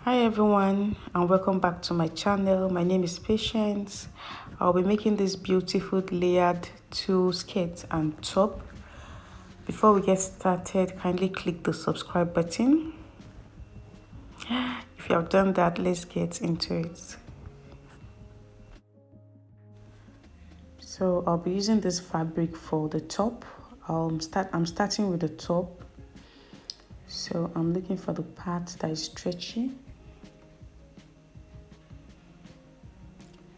Hi everyone, and welcome back to my channel. My name is Patience. I'll be making this beautiful layered tulle skirt and top. Before we get started, kindly click the subscribe button. If you have done that, let's get into it. So I'll be using this fabric for the top. I'm starting with the top. So I'm looking for the part that is stretchy,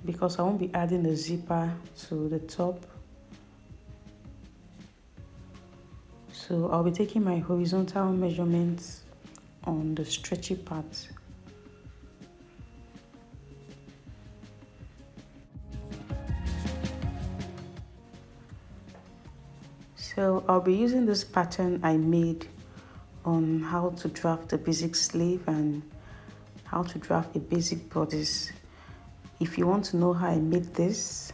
because I won't be adding a zipper to the top. So I'll be taking my horizontal measurements on the stretchy part. So I'll be using this pattern I made on how to draft a basic sleeve and how to draft a basic bodice. If you want to know how I made this,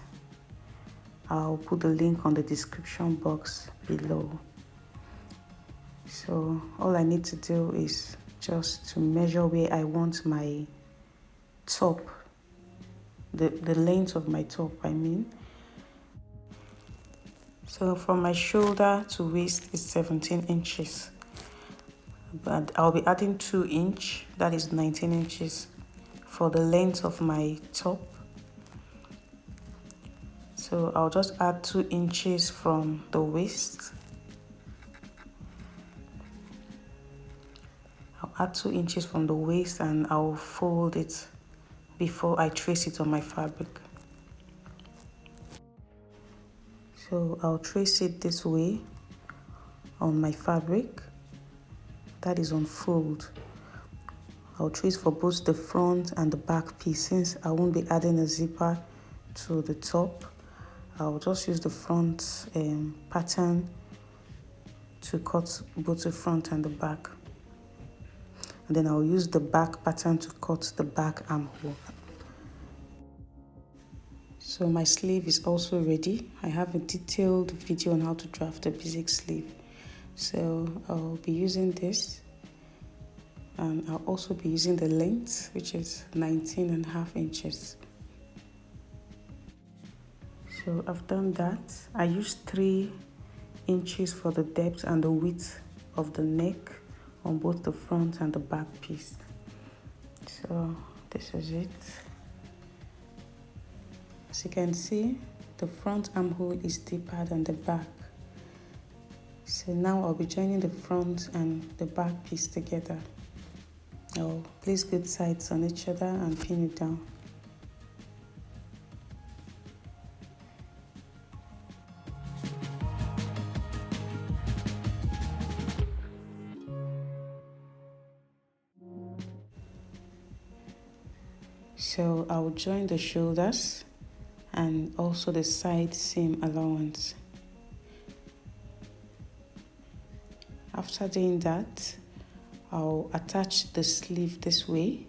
I'll put the link on the description box below. So all I need to do is just to measure where I want my top, the length of my top, I mean. So from my shoulder to waist is 17 inches. But I'll be adding 2 inches, that is 19 inches, for the length of my top. So I'll just add 2 inches from the waist. I'll add 2 inches from the waist and I'll fold it before I trace it on my fabric. So I'll trace it this way on my fabric, that is on fold. I'll trace for both the front and the back piece. Since I won't be adding a zipper to the top, I'll just use the front pattern to cut both the front and the back. And then I'll use the back pattern to cut the back armhole. So my sleeve is also ready. I have a detailed video on how to draft a basic sleeve. So I'll be using this, and I'll also be using the length, which is 19.5 inches. So I've done that. I used 3 inches for the depth and the width of the neck on both the front and the back piece. So this is it. As you can see, the front armhole is deeper than the back. So now I'll be joining the front and the back piece together. I'll place both sides on each other and pin it down. So I'll join the shoulders and also the side seam allowance. After doing that, I'll attach the sleeve this way.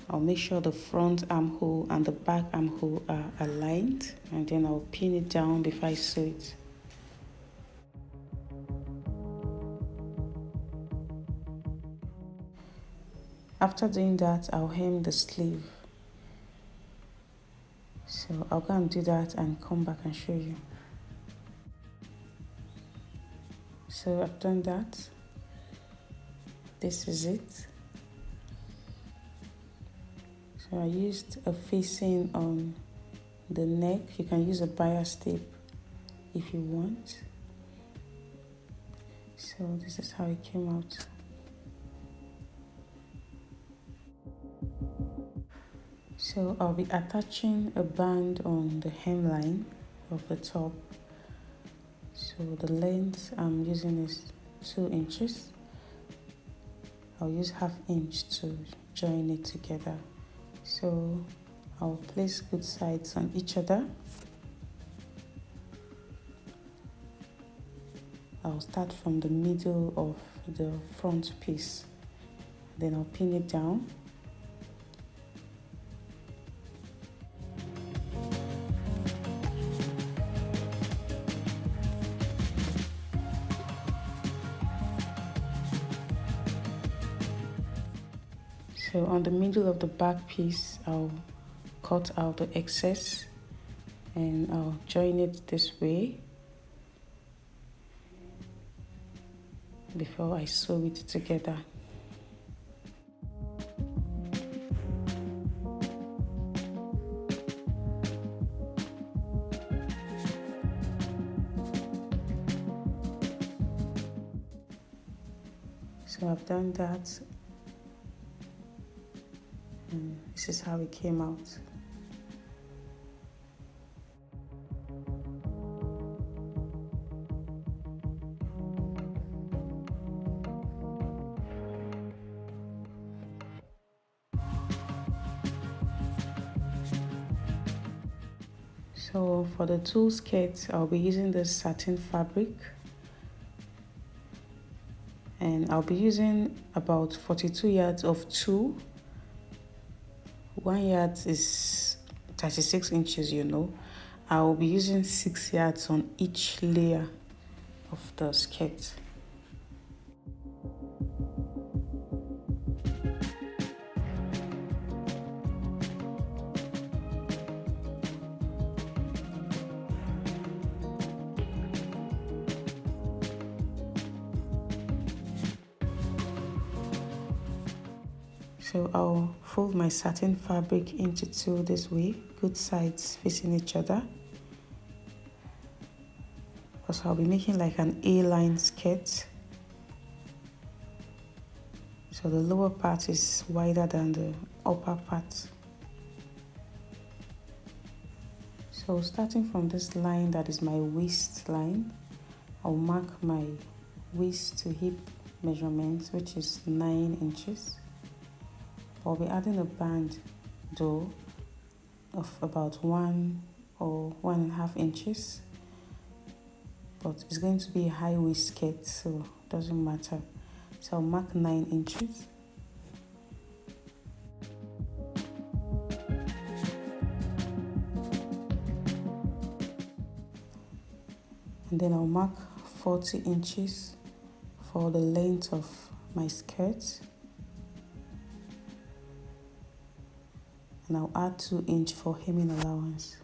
I'll make sure the front armhole and the back armhole are aligned, and then I'll pin it down before I sew it. After doing that, I'll hem the sleeve. So I'll go and do that and come back and show you. So I've done that. This is it. So I used a facing on the neck. You can use a bias tape if you want. So this is how it came out. So I'll be attaching a band on the hemline of the top. So the length I'm using is 2 inches. I'll use 1/2 inch to join it together. So I'll place both sides on each other. I'll start from the middle of the front piece. Then I'll pin it down. So on the middle of the back piece, I'll cut out the excess and I'll join it this way before I sew it together. So I've done that, and this is how it came out. So for the tulle skirt, I'll be using this satin fabric, and I'll be using about 42 yards of tulle. 1 yard is 36 inches, you know. I will be using 6 yards on each layer of the skirt. So I'll fold my satin fabric into two this way, good sides facing each other, because I'll be making like an A-line skirt. So the lower part is wider than the upper part. So starting from this line that is my waist line, I'll mark my waist to hip measurements, which is 9 inches. I'll be adding a band though of about 1 or 1.5 inches, but it's going to be a high waist skirt, so it doesn't matter. So I'll mark 9 inches. And then I'll mark 40 inches for the length of my skirt. And I'll add 2 inches for hemming allowance.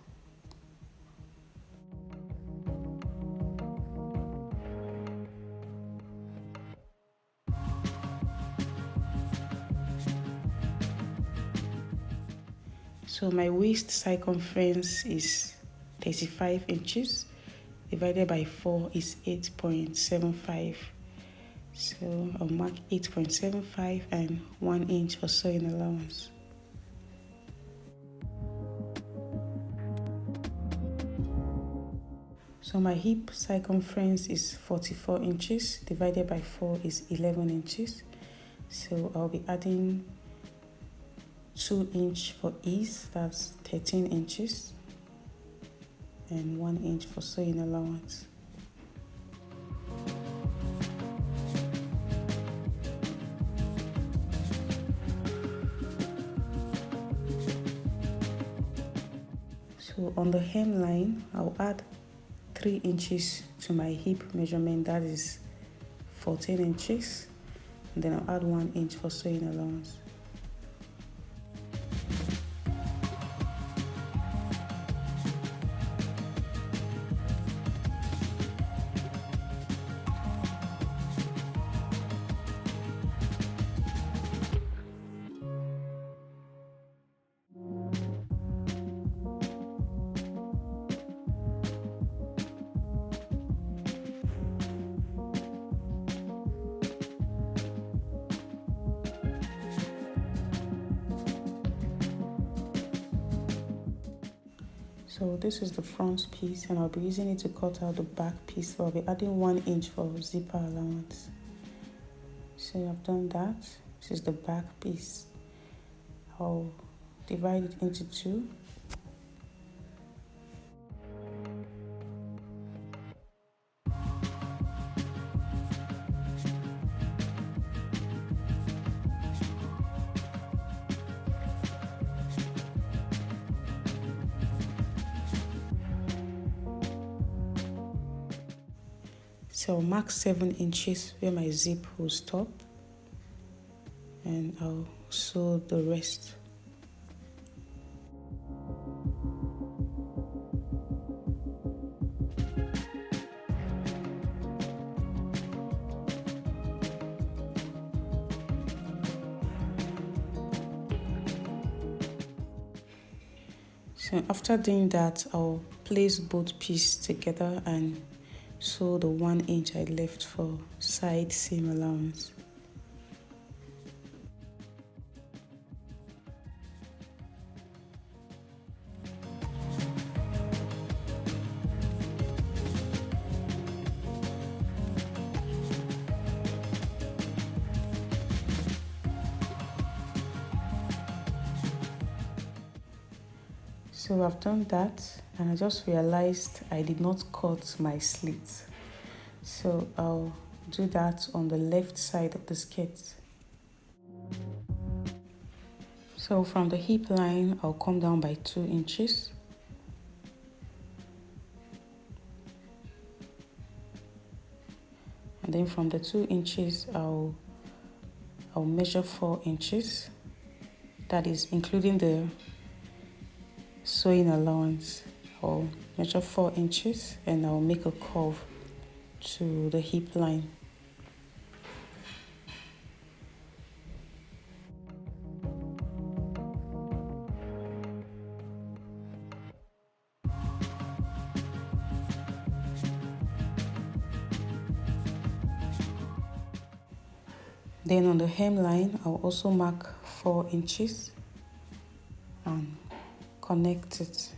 So my waist circumference is 35 inches. Divided by 4 is 8.75. So I'll mark 8.75 and 1 inch for sewing allowance. So my hip circumference is 44 inches, divided by 4 is 11 inches. So I'll be adding 2 inches for ease, that's 13 inches, and 1 inch for sewing allowance. So on the hemline, I'll add 3 inches to my hip measurement, that is 14 inches, and then I'll add 1 inch for sewing allowance. So this is the front piece, and I'll be using it to cut out the back piece. So I'll be adding 1 inch for zipper allowance. So I've done that. This is the back piece. I'll divide it into 2. So I'll mark 7 inches where my zip will stop, and I'll sew the rest. So after doing that, I'll place both pieces together and sew the 1 inch I left for side seam allowance. So I've done that, and I just realized I did not cut my slit. So I'll do that on the left side of the skirt. So from the hip line, I'll come down by 2 inches. And then from the 2 inches, I'll measure 4 inches. That is including the sewing allowance. I'll measure 4 inches and I'll make a curve to the hip line. Then on the hemline, I'll also mark 4 inches and connect it.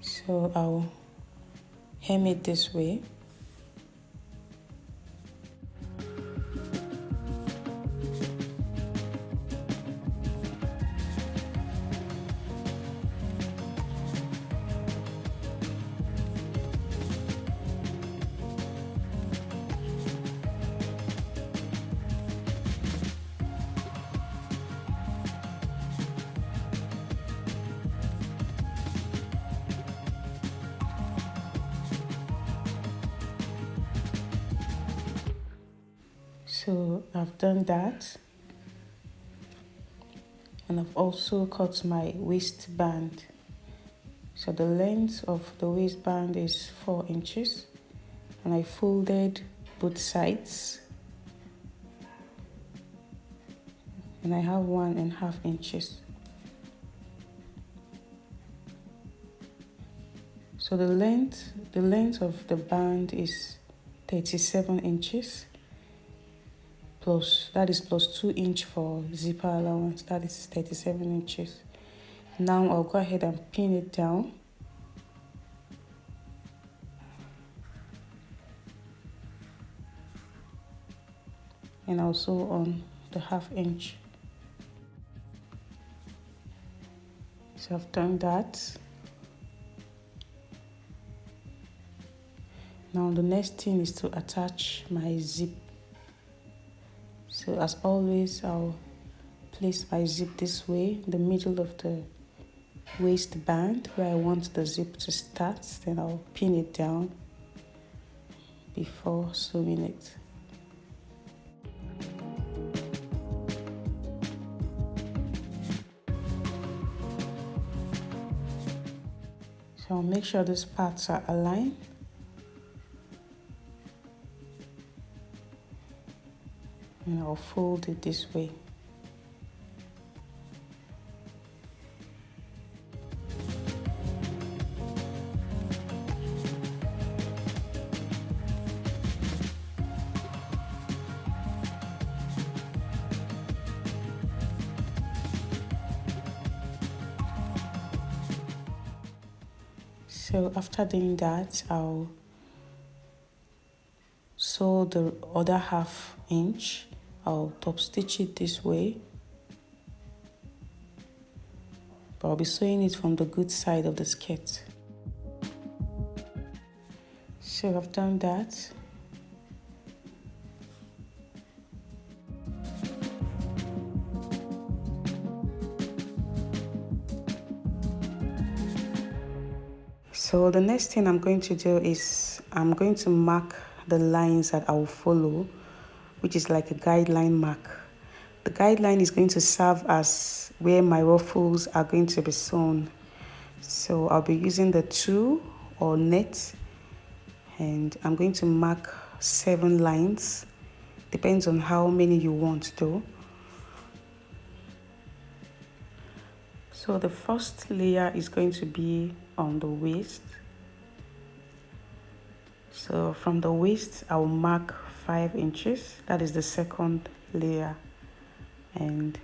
So I'll hem it this way. So I've done that, and I've also cut my waistband. So the length of the waistband is 4 inches, and I folded both sides, and I have 1.5 inches. So the length of the band is 37 inches. That is plus 2 inch for zipper allowance. That is 37 inches. Now I'll go ahead and pin it down. And also on the 1/2 inch. So I've done that. Now the next thing is to attach my zip. So as always, I'll place my zip this way, in the middle of the waistband where I want the zip to start. Then I'll pin it down before sewing it. So I'll make sure these parts are aligned. And I'll fold it this way. So after doing that, I'll sew the other 1/2 inch. I'll top stitch it this way, but I'll be sewing it from the good side of the skirt. So I've done that. So the next thing I'm going to do is I'm going to mark the lines that I will follow, which is like a guideline mark. The guideline is going to serve as where my ruffles are going to be sewn. So I'll be using the tulle or net, and I'm going to mark 7 lines. Depends on how many you want though. So the first layer is going to be on the waist. So from the waist, I'll mark 5 inches. That is the second layer. And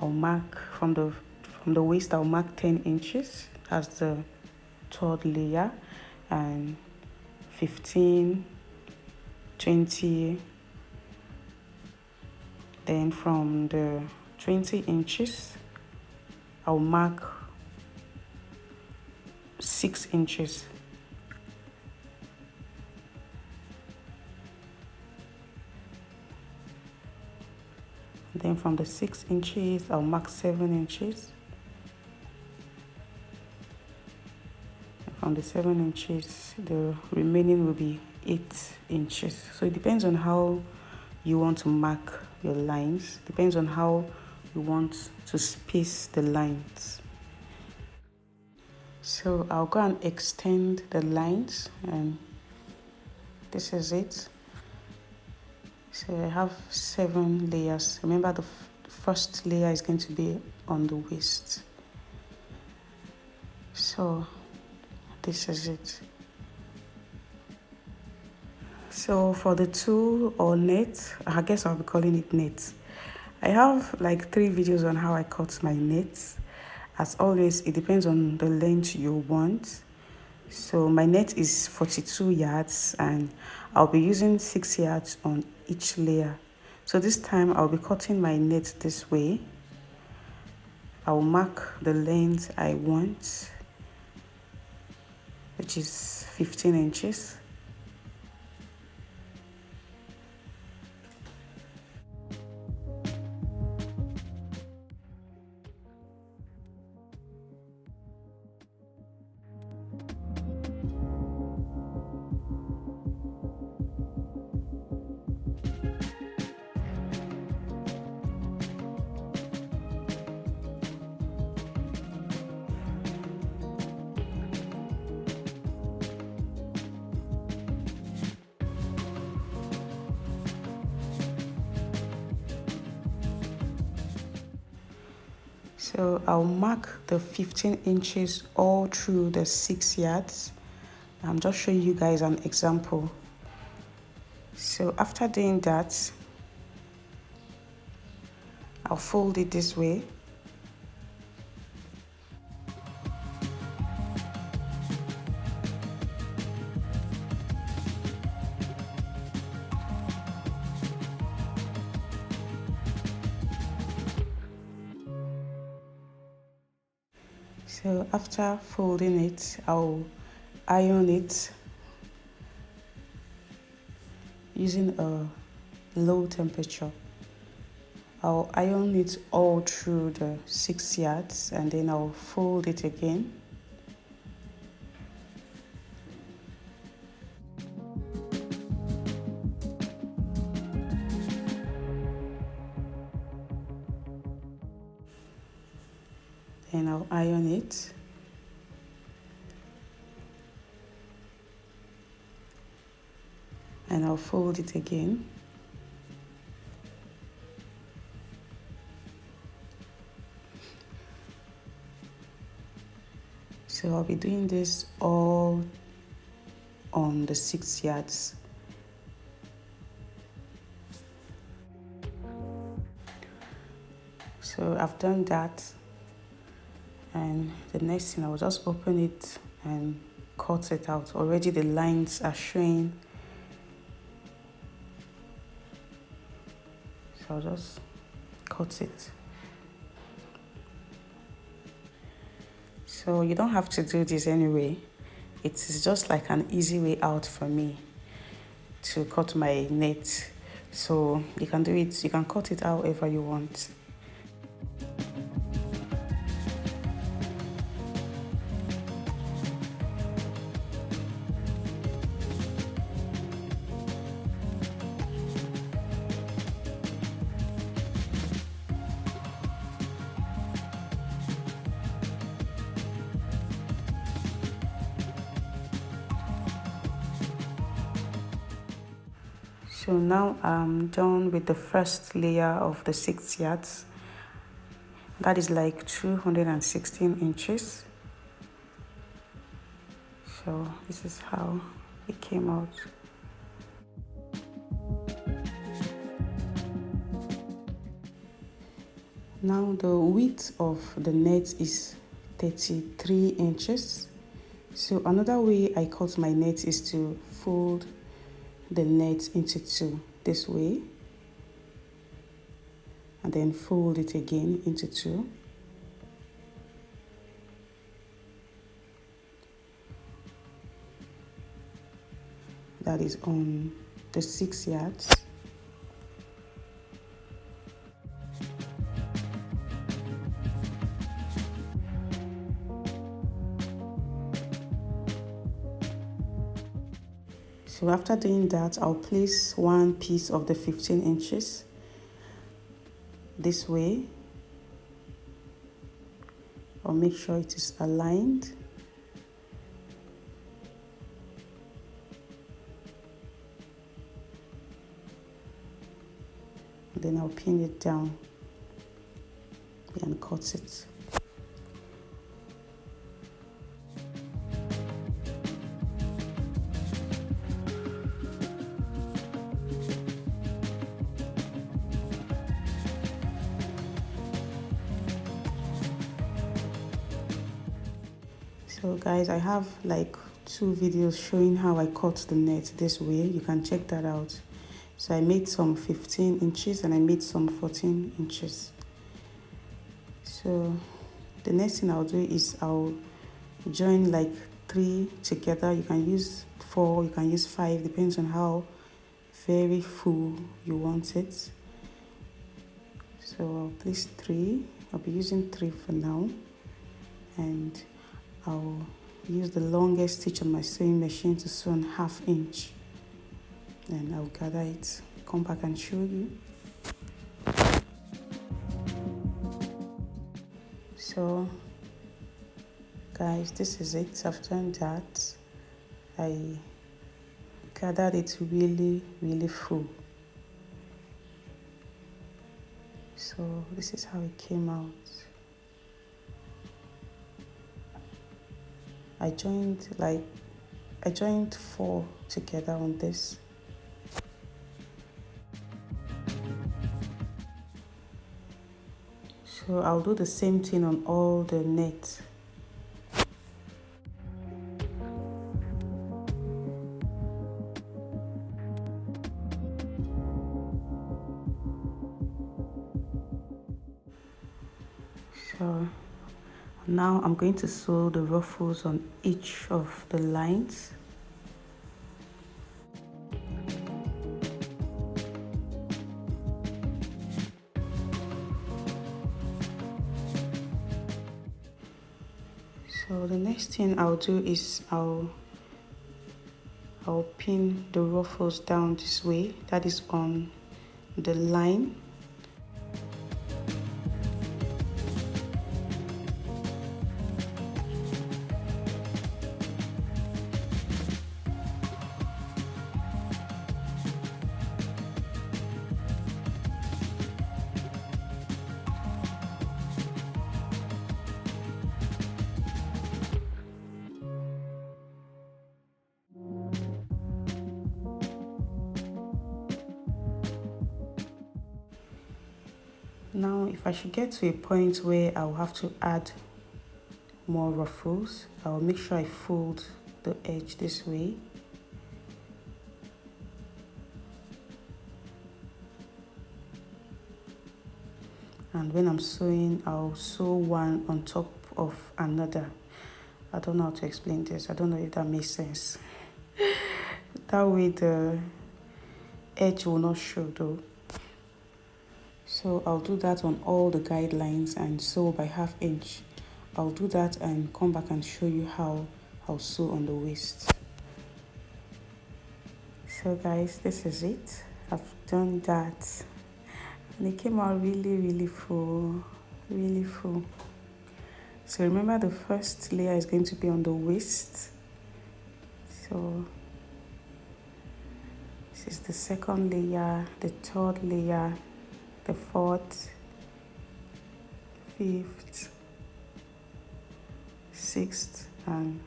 I'll mark from the waist, I'll mark 10 inches. That's the third layer. And 15, 20. Then from the 20 inches, I'll mark 6 inches. Then from the 6 inches, I'll mark 7 inches. And from the 7 inches, the remaining will be 8 inches. So it depends on how you want to mark your lines. Depends on how you want to space the lines. So I'll go and extend the lines, and this is it. So I have 7 layers. Remember, the first layer is going to be on the waist. So this is it. So for the tulle or net, I guess I'll be calling it net. I have like 3 videos on how I cut my net. As always, it depends on the length you want. So my net is 42 yards and I'll be using 6 yards on each layer. So this time I'll be cutting my net this way. I'll mark the length I want, which is 15 inches. So I'll mark the 15 inches all through the 6 yards. I'm just showing you guys an example. So after doing that, I'll fold it this way. So after folding it, I'll iron it using a low temperature. I'll iron it all through the 6 yards and then I'll fold it again. Then I'll iron it. And I'll fold it again. So I'll be doing this all on the 6 yards. So I've done that. And the next thing, I will just open it and cut it out. Already the lines are showing. So I'll just cut it. So you don't have to do this anyway. It is just like an easy way out for me to cut my net. So you can do it, you can cut it however you want. So now I'm done with the first layer of the 6 yards. That is like 216 inches. So this is how it came out. Now the width of the net is 33 inches. So another way I cut my net is to fold the net into 2 this way, and then fold it again into 2. That is on the 6 yards. So after doing that, I'll place one piece of the 15 inches this way. I'll make sure it is aligned. Then I'll pin it down and cut it. So guys, I have like 2 videos showing how I cut the net this way. You can check that out. So I made some 15 inches and I made some 14 inches. So the next thing I'll do is I'll join like 3 together. You can use 4, you can use 5, depends on how very full you want it. So I'll place 3. I'll be using 3 for now, and I'll use the longest stitch on my sewing machine to sew on 1/2 inch. Then I'll gather it, come back and show you. So guys, this is it. After that, I gathered it really full. So this is how it came out. I joined 4 together on this. So I'll do the same thing on all the net. So now I'm going to sew the ruffles on each of the lines. So the next thing I'll do is I'll pin the ruffles down this way. That is on the line. Now, if I should get to a point where I'll have to add more ruffles, I'll make sure I fold the edge this way. And when I'm sewing, I'll sew one on top of another. I don't know how to explain this. I don't know if that makes sense. That way the edge will not show though. So I'll do that on all the guidelines and sew by 1/2 inch. I'll do that and come back and show you how I'll sew on the waist. So guys, this is it. I've done that and it came out really full, really full. So remember, the first layer is going to be on the waist. So this is the second layer, the third layer, the fourth, fifth, sixth, and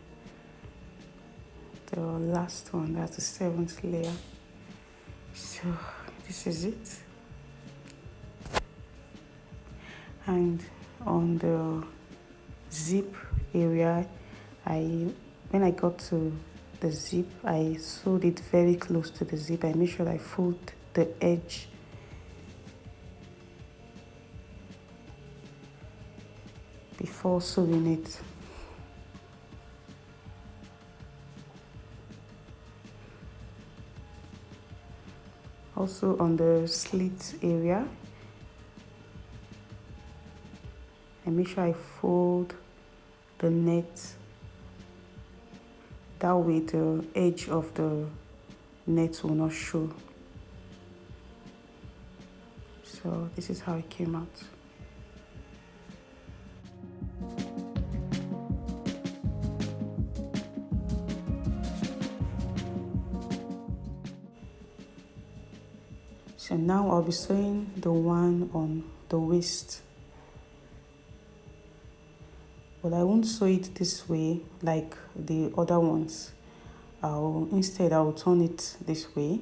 the last one, that's the 7th layer. So this is it. And on the zip area, when I got to the zip, I sewed it very close to the zip. I made sure I fold the edge before sewing it. Also on the slit area, I make sure I fold the net. That way the edge of the net will not show. So this is how it came out. So now I'll be sewing the one on the waist. But I won't sew it this way like the other ones. Instead I'll turn it this way.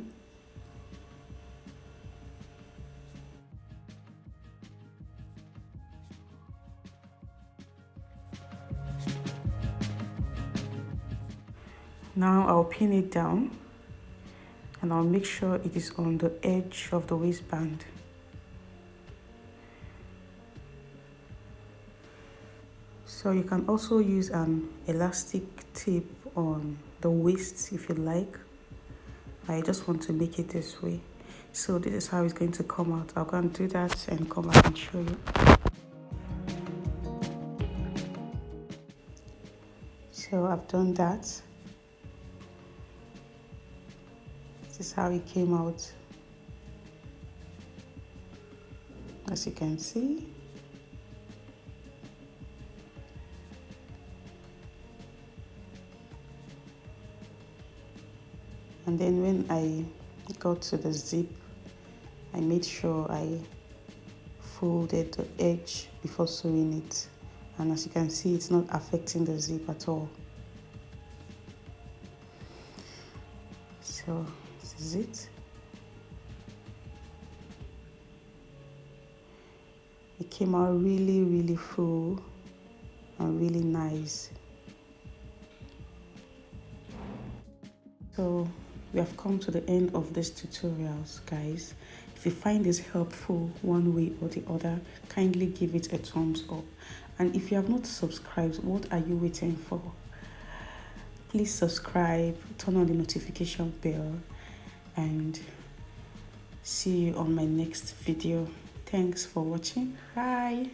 Now I'll pin it down and I'll make sure it is on the edge of the waistband. So you can also use an elastic tape on the waist if you like. I just want to make it this way. So this is how it's going to come out. I'll go and do that and come back and show you. So I've done that. This is how it came out. As you can see. And then when I got to the zip, I made sure I folded the edge before sewing it. And as you can see, it's not affecting the zip at all. So this is it. It came out really full and really nice. So we have come to the end of this tutorials, guys. If you find this helpful one way or the other, kindly give it a thumbs up. And if you have not subscribed, what are you waiting for? Please subscribe, turn on the notification bell, and see you on my next video. Thanks for watching. Bye.